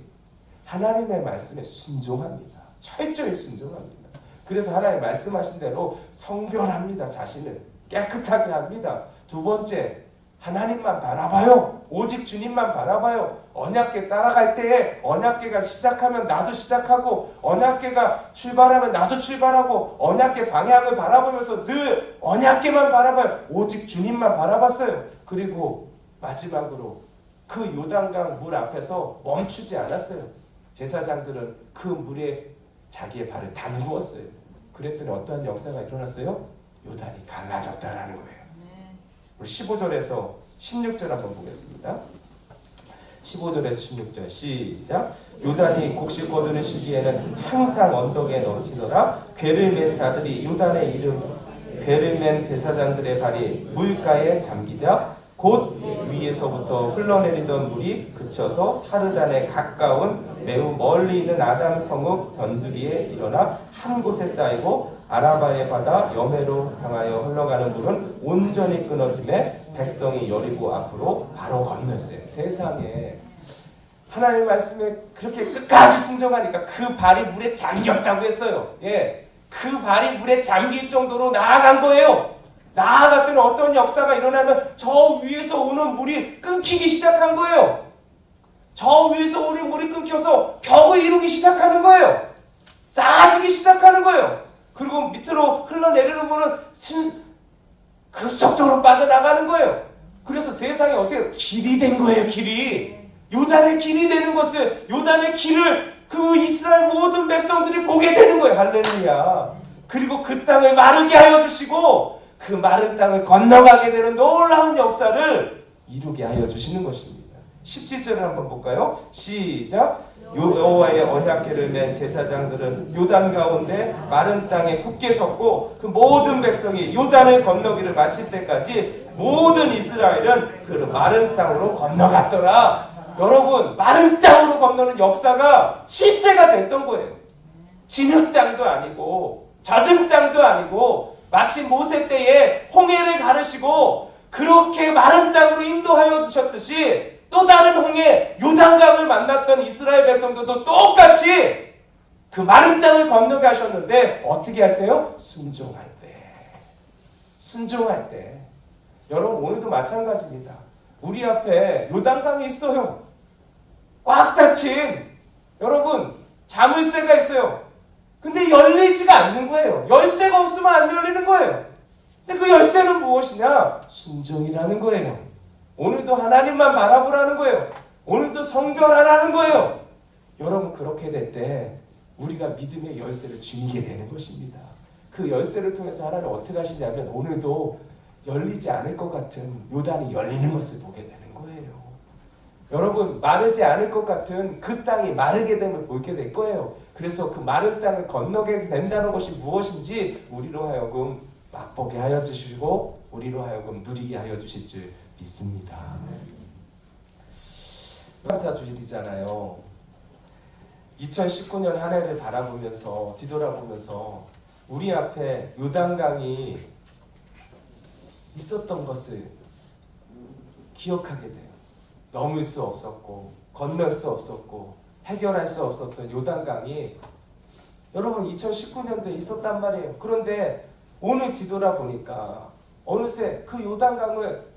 Speaker 1: 하나님의 말씀에 순종합니다. 철저히 순종합니다. 그래서 하나님 말씀하신 대로 성별합니다. 자신을 깨끗하게 합니다. 두 번째, 하나님만 바라봐요. 오직 주님만 바라봐요. 언약궤 따라갈 때에 언약궤가 시작하면 나도 시작하고 언약궤가 출발하면 나도 출발하고 언약궤 방향을 바라보면서 늘 언약궤만 바라봐요. 오직 주님만 바라봤어요. 그리고 마지막으로 그 요단강 물 앞에서 멈추지 않았어요. 제사장들은 그 물에 자기의 발을 담그었어요. 그랬더니 어떠한 역사가 일어났어요? 요단이 갈라졌다라는 거예요. 우리 15절에서 16절 한번 보겠습니다. 15절에서 16절 시작. 요단이 곡식 거두는 시기에는 항상 언덕에 넘치더라. 궤를 맨 자들이 요단의 이름 궤를 맨 대사장들의 발이 물가에 잠기자 곧 위에서부터 흘러내리던 물이 그쳐서 사르단에 가까운 매우 멀리 있는 아담 성읍 변두리에 일어나 한 곳에 쌓이고 아라바의 바다 여매로 향하여 흘러가는 물은 온전히 끊어짐에 백성이 여리고 앞으로 바로 건넜어요. 세상에 하나님의 말씀에 그렇게 끝까지 순종하니까 그 발이 물에 잠겼다고 했어요. 예, 그 발이 물에 잠길 정도로 나아간 거예요. 나아갔더니 어떤 역사가 일어나면 저 위에서 오는 물이 끊기기 시작한 거예요. 저 위에서 오는 물이 끊겨서 벽을 이루기 시작하는 거예요. 쌓아지기 시작하는 거예요. 그리고 밑으로 흘러내리는 물은 급속도로 빠져나가는 거예요. 그래서 세상에 어떻게 길이 된 거예요. 길이. 요단의 길이 되는 것을 요단의 길을 그 이스라엘 모든 백성들이 보게 되는 거예요. 할렐루야. 그리고 그 땅을 마르게 하여 주시고 그 마른 땅을 건너가게 되는 놀라운 역사를 이루게 하여 주시는 것입니다. 17절을 한번 볼까요? 시작. 여호와의 언약궤를 맨 제사장들은 요단 가운데 마른 땅에 굳게 섰고 그 모든 백성이 요단을 건너기를 마칠 때까지 모든 이스라엘은 그 마른 땅으로 건너갔더라. 여러분 마른 땅으로 건너는 역사가 실제가 됐던 거예요. 진흙 땅도 아니고 젖은 땅도 아니고 마치 모세 때에 홍해를 가르시고 그렇게 마른 땅으로 인도하여 주셨듯이 또 다른 홍해 요단강을 만났던 이스라엘 백성들도 똑같이 그 마른 땅을 건너게 하셨는데 어떻게 할 때요? 순종할 때. 순종할 때. 여러분 오늘도 마찬가지입니다. 우리 앞에 요단강이 있어요. 꽉 닫힌 여러분 자물쇠가 있어요. 근데 열리지가 않는 거예요. 열쇠가 없으면 안 열리는 거예요. 근데 그 열쇠는 무엇이냐? 순종이라는 거예요. 오늘도 하나님만 바라보라는 거예요. 오늘도 성결하라는 거예요. 여러분 그렇게 될 때 우리가 믿음의 열쇠를 쥐게 되는 것입니다. 그 열쇠를 통해서 하나님 어떻게 하시냐면 오늘도 열리지 않을 것 같은 요단이 열리는 것을 보게 되는 거예요. 여러분 마르지 않을 것 같은 그 땅이 마르게 됨을 보게 될 거예요. 그래서 그 마른 땅을 건너게 된다는 것이 무엇인지 우리로 하여금 맛보게 하여 주시고 우리로 하여금 누리게 하여 주실 줄 믿습니다. 감사주일이잖아요. 2019년 한 해를 바라보면서 뒤돌아보면서 우리 앞에 요단강이 있었던 것을 기억하게 돼요. 넘을 수 없었고 건널 수 없었고 해결할 수 없었던 요단강이 여러분 2019년도에 있었단 말이에요. 그런데 오늘 뒤돌아보니까 어느새 그 요단강을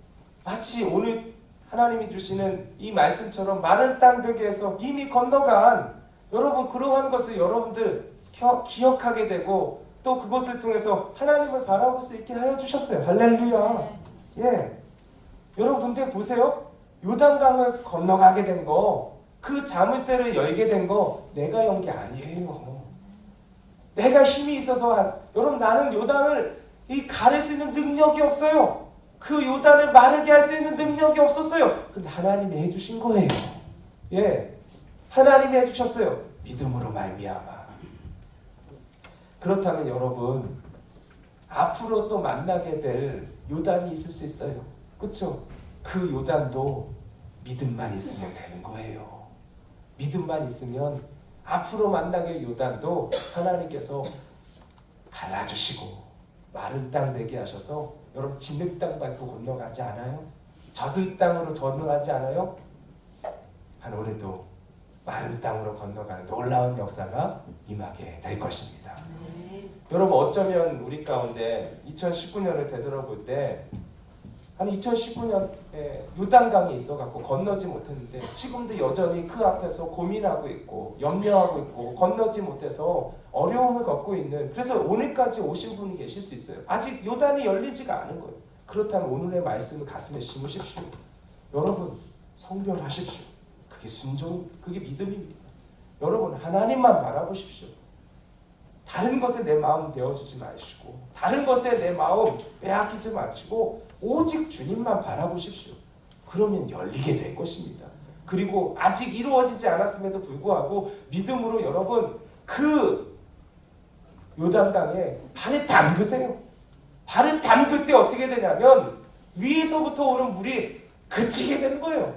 Speaker 1: 마치 오늘 하나님이 주시는 이 말씀처럼 마른 땅 되게 해서 이미 건너간 여러분 그러한 것을 여러분들 기억하게 되고 또 그것을 통해서 하나님을 바라볼 수 있게 하여 주셨어요. 할렐루야. 예, 여러분 근데 보세요. 요단강을 건너가게 된 거, 그 자물쇠를 열게 된 거 내가 연 게 아니에요. 내가 힘이 있어서 여러분 나는 요단을 가를 수 있는 능력이 없어요. 그 요단을 마르게 할 수 있는 능력이 없었어요. 근데 하나님이 해주신 거예요. 예, 하나님이 해주셨어요. 믿음으로 말미암아. 그렇다면 여러분 앞으로 또 만나게 될 요단이 있을 수 있어요. 그렇죠? 그 요단도 믿음만 있으면 되는 거예요. 믿음만 있으면 앞으로 만나게 될 요단도 하나님께서 갈라주시고 마른 땅 되게 하셔서 여러분 진흙 땅 밟고 건너가지 않아요? 젖은 땅으로 건너가지 않아요? 한 올해도 마른 땅으로 건너가는 놀라운 역사가 임하게 될 것입니다. 여러분 어쩌면 우리 가운데 2019년을 되돌아볼 때 한 2019년에 요단강이 있어갖고 건너지 못했는데 지금도 여전히 그 앞에서 고민하고 있고 염려하고 있고 건너지 못해서 어려움을 겪고 있는, 그래서 오늘까지 오신 분이 계실 수 있어요. 아직 요단이 열리지가 않은 거예요. 그렇다면 오늘의 말씀을 가슴에 심으십시오. 여러분 성별하십시오. 그게 순종, 그게 믿음입니다. 여러분 하나님만 바라보십시오. 다른 것에 내 마음 되어주지 마시고 다른 것에 내 마음 빼앗기지 마시고 오직 주님만 바라보십시오. 그러면 열리게 될 것입니다. 그리고 아직 이루어지지 않았음에도 불구하고 믿음으로 여러분 그 요단강에 발을 담그세요. 발을 담글 때 어떻게 되냐면 위에서부터 오는 물이 그치게 되는 거예요.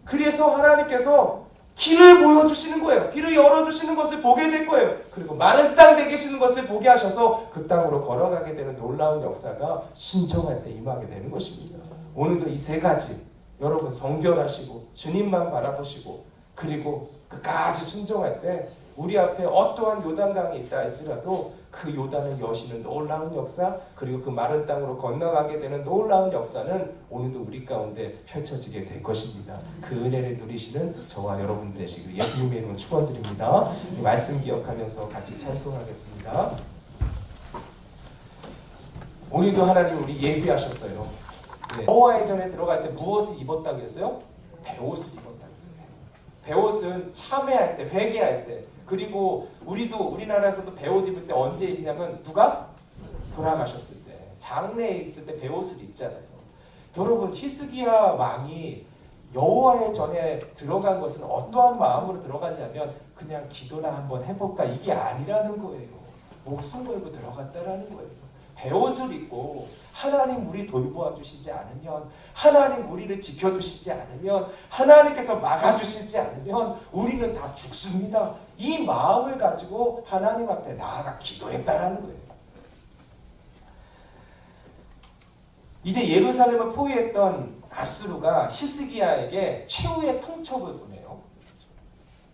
Speaker 1: 그래서 하나님께서 길을 보여주시는 거예요. 길을 열어주시는 것을 보게 될 거예요. 그리고 마른 땅 되 계시는 것을 보게 하셔서 그 땅으로 걸어가게 되는 놀라운 역사가 순종할 때 임하게 되는 것입니다. 오늘도 이 세 가지 여러분 성결하시고 주님만 바라보시고 그리고 끝까지 순종할 때 우리 앞에 어떠한 요단강이 있다 할지라도 그 요단을 여시는 놀라운 역사, 그리고 그 마른 땅으로 건너가게 되는 놀라운 역사는 오늘도 우리 가운데 펼쳐지게 될 것입니다. 그 은혜를 누리시는 저와 여러분 되시길 예수님의 이름으로 축원드립니다. 이 말씀 기억하면서 같이 찬송하겠습니다. 오늘도 하나님 우리 예비하셨어요. 네. 여호와의 전에 들어갈 때 무엇을 입었다고 했어요? 베옷을 입었다고 했어요. 베옷은 참회할 때, 회개할 때, 그리고 우리나라에서도 베옷 입을 때 언제 입냐면 누가 돌아가셨을 때, 장례에 있을 때 베옷을 입잖아요. 여러분 히스기야 왕이 여호와의 전에 들어간 것은 어떠한 마음으로 들어갔냐면 그냥 기도나 한번 해볼까 이게 아니라는 거예요. 목숨 걸고 들어갔다라는 거예요. 베옷을 입고 하나님 우리 돌보아 주시지 않으면, 하나님 우리를 지켜주시지 않으면, 하나님께서 막아주시지 않으면 우리는 다 죽습니다. 이 마음을 가지고 하나님 앞에 나아가 기도했다라는 거예요. 이제 예루살렘을 포위했던 아수르가 히스기야에게 최후의 통첩을 보내요.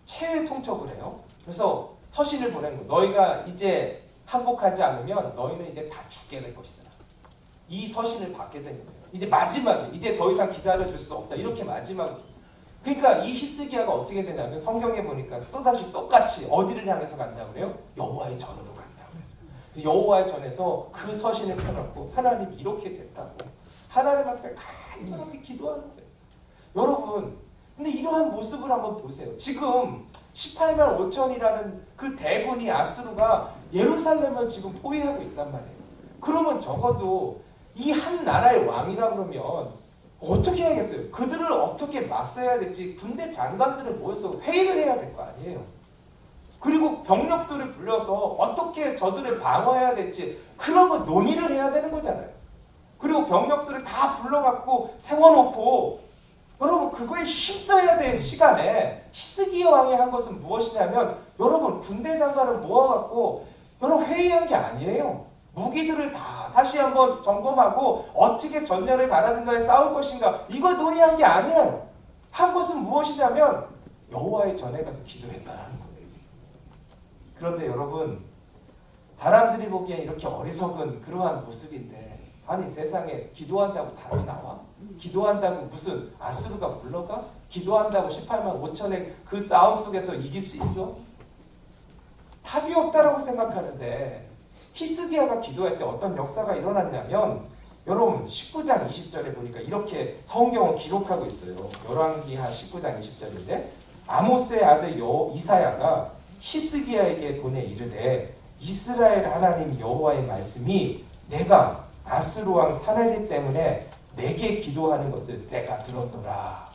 Speaker 1: 최후의 통첩을 해요. 그래서 서신을 보내는 거예요. 너희가 이제 항복하지 않으면 너희는 이제 다 죽게 될 것이다. 이 서신을 받게 되는 거예요. 이제 마지막에 이제 더 이상 기다려줄 수 없다. 이렇게 마지막. 그러니까 이 히스기야가 어떻게 되냐면 성경에 보니까 또다시 똑같이 어디를 향해서 간다고 그래요? 여호와의 전으로 간다고 했어요. 여호와의 전에서 그 서신을 펴놓고 하나님 이렇게 됐다고 하나님 앞에 간절하게 기도하는 거예요. 여러분 근데 이러한 모습을 한번 보세요. 지금 18만 5천이라는 그 대군이 아수르가 예루살렘을 지금 포위하고 있단 말이에요. 그러면 적어도 이 한 나라의 왕이라 그러면 어떻게 해야겠어요? 그들을 어떻게 맞서야 될지 군대 장관들을 모여서 회의를 해야 될 거 아니에요. 그리고 병력들을 불러서 어떻게 저들을 방어해야 될지 그런 거 논의를 해야 되는 거잖아요. 그리고 병력들을 다 불러갖고 세워놓고 여러분 그거에 힘써야 될 시간에 히스기야 왕이 한 것은 무엇이냐면 여러분 군대 장관을 모아갖고 여러분 회의한 게 아니에요. 무기들을 다 다시 한번 점검하고 어떻게 전열을 가라든가에 싸울 것인가 이거 논의한 게 아니에요. 한 것은 무엇이냐면 여호와의 전에 가서 기도했다라는 거예요. 그런데 여러분 사람들이 보기엔 이렇게 어리석은 그러한 모습인데 아니 세상에 기도한다고 답이 나와? 기도한다고 무슨 아수르가 물러가? 기도한다고 18만 5천의 그 싸움 속에서 이길 수 있어? 답이 없다라고 생각하는데 히스기야가 기도할 때 어떤 역사가 일어났냐면 여러분 19장 20절에 보니까 이렇게 성경은 기록하고 있어요. 열왕기하 19장 20절인데 아모스의 아들 이사야가 히스기야에게 보내 이르되 이스라엘 하나님 여호와의 말씀이 내가 아수르 왕 사나립 때문에 내게 기도하는 것을 내가 들었노라.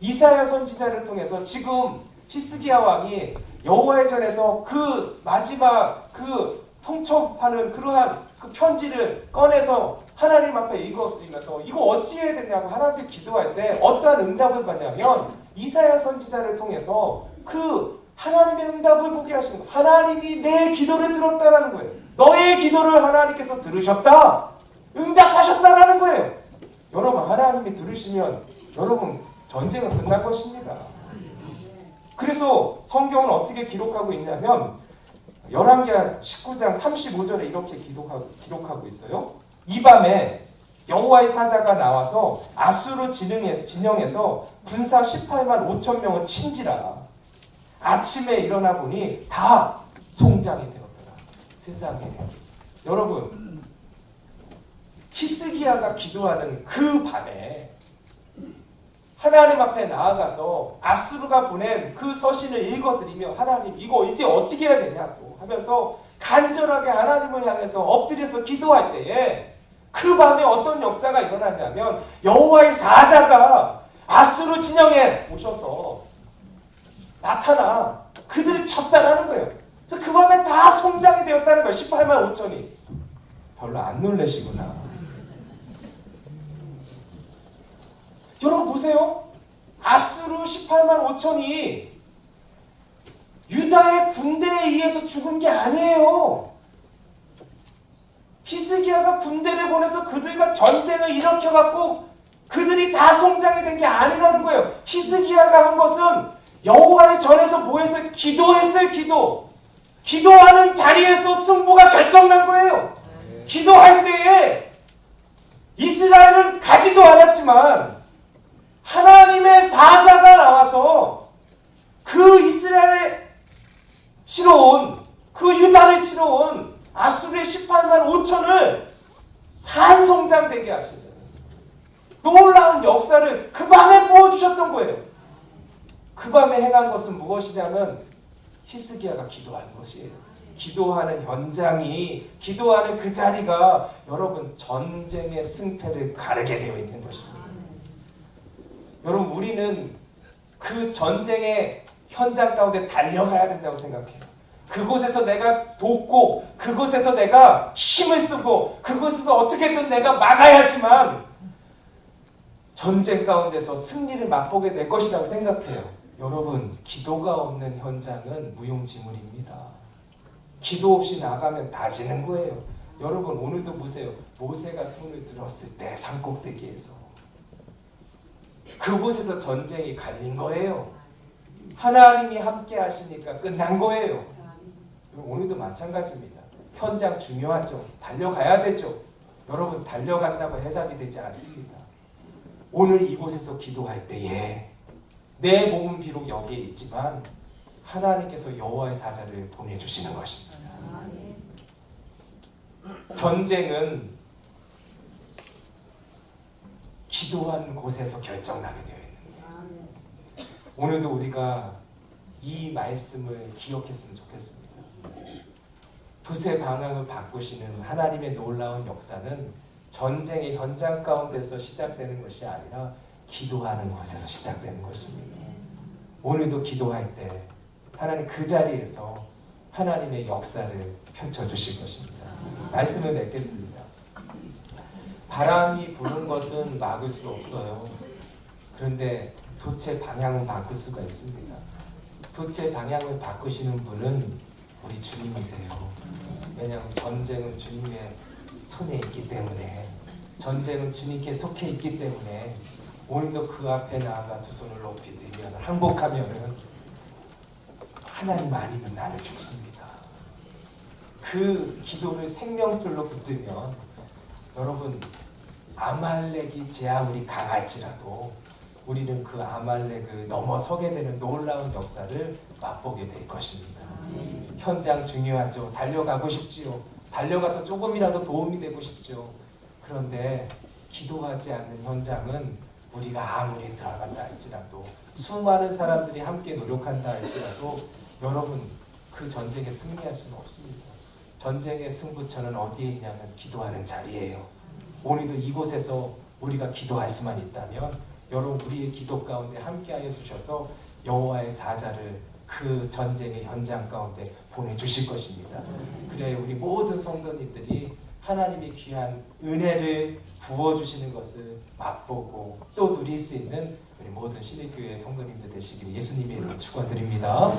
Speaker 1: 이사야 선지자를 통해서 지금 히스기야 왕이 여호와의 전에서 그 마지막 그 통첩하는 그러한 그 편지를 꺼내서 하나님 앞에 읽어드리면서 이거 어찌 해야 되냐고 하나님께 기도할 때 어떠한 응답을 받냐면 이사야 선지자를 통해서 그 하나님의 응답을 보게 하시는 거예요. 하나님이 내 기도를 들었다라는 거예요. 너의 기도를 하나님께서 들으셨다. 응답하셨다라는 거예요. 여러분 하나님이 들으시면 여러분 전쟁은 끝난 것입니다. 그래서 성경은 어떻게 기록하고 있냐면 열왕기하 19장 35절에 이렇게 기록하고 있어요. 이 밤에 여호와의 사자가 나와서 아수르 진영에서 군사 18만 5천 명을 친지라. 아침에 일어나 보니 다 송장이 되었더라. 세상에 여러분 히스기야가 기도하는 그 밤에 하나님 앞에 나아가서 아수르가 보낸 그 서신을 읽어드리며 하나님 이거 이제 어떻게 해야 되냐고 하면서 간절하게 하나님을 향해서 엎드려서 기도할 때에 그 밤에 어떤 역사가 일어났냐면 여호와의 사자가 아수르 진영에 오셔서 나타나 그들을 쳤다라는 거예요. 그래서 그 밤에 다 송장이 되었다는 거예요. 18만 5천이. 별로 안 놀라시구나. 여러분 보세요. 아수르 18만 5천이 유다의 군대에 의해서 죽은 게 아니에요. 히스기야가 군대를 보내서 그들과 전쟁을 일으켜갖고 그들이 다 송장이 된 게 아니라는 거예요. 히스기야가 한 것은 여호와의 전에서 모여서 기도했어요. 기도하는 자리에서 승부가 결정난 거예요. 기도할 때에 이스라엘은 가지도 않았지만 하나님의 사자가 나와서 그 이스라엘의 치러온 그 유다를 치러온 아수르의 18만 5천을 산송장되게 하시는 놀라운 역사를 그 밤에 보여주셨던 거예요. 그 밤에 행한 것은 무엇이냐면 히스기야가 기도하는 것이에요. 기도하는 현장이 기도하는 그 자리가 여러분 전쟁의 승패를 가르게 되어 있는 것입니다. 여러분 우리는 그 전쟁의 현장 가운데 달려가야 된다고 생각해요. 그곳에서 내가 돕고 그곳에서 내가 힘을 쓰고 그곳에서 어떻게든 내가 막아야지만 전쟁 가운데서 승리를 맛보게 될 것이라고 생각해요. 여러분 기도가 없는 현장은 무용지물입니다. 기도 없이 나가면 다 지는 거예요. 여러분 오늘도 보세요. 모세가 손을 들었을 때 산꼭대기에서 그곳에서 전쟁이 갈린 거예요. 하나님이 함께 하시니까 끝난 거예요. 오늘도 마찬가지입니다. 현장 중요하죠. 달려가야 되죠. 여러분 달려간다고 해답이 되지 않습니다. 오늘 이곳에서 기도할 때에 내 몸은 비록 여기에 있지만 하나님께서 여호와의 사자를 보내주시는 것입니다. 전쟁은 기도한 곳에서 결정나게 되어 있는 거예요. 오늘도 우리가 이 말씀을 기억했으면 좋겠습니다. 두세 방향을 바꾸시는 하나님의 놀라운 역사는 전쟁의 현장 가운데서 시작되는 것이 아니라 기도하는 곳에서 시작되는 것입니다. 오늘도 기도할 때 하나님 그 자리에서 하나님의 역사를 펼쳐주실 것입니다. 말씀을 맺겠습니다. 바람이 부는 것은 막을 수 없어요. 그런데 돛의 방향을 바꿀 수가 있습니다. 돛의 방향을 바꾸시는 분은 우리 주님이세요. 왜냐하면 전쟁은 주님의 손에 있기 때문에 전쟁은 주님께 속해 있기 때문에 오늘도 그 앞에 나아가 두 손을 높이 들면 항복하면은 하나님 아니면 나는 죽습니다. 그 기도를 생명줄로 붙들면 여러분 아말렉이 제 아무리 강할지라도 우리는 그 아말렉을 넘어서게 되는 놀라운 역사를 맛보게 될 것입니다. 현장 중요하죠. 달려가고 싶지요. 달려가서 조금이라도 도움이 되고 싶죠. 그런데 기도하지 않는 현장은 우리가 아무리 들어간다 할지라도 수많은 사람들이 함께 노력한다 할지라도 여러분 그 전쟁에 승리할 수는 없습니다. 전쟁의 승부처는 어디에 있냐면 기도하는 자리예요. 오늘도 이곳에서 우리가 기도할 수만 있다면 여러분 우리의 기도 가운데 함께하여 주셔서 여호와의 사자를 그 전쟁의 현장 가운데 보내주실 것입니다. 그래야 우리 모든 성도님들이 하나님의 귀한 은혜를 부어주시는 것을 맛보고 또 누릴 수 있는 우리 모든 신의교회 성도님들 되시기를 예수님의 이름으로 축원드립니다.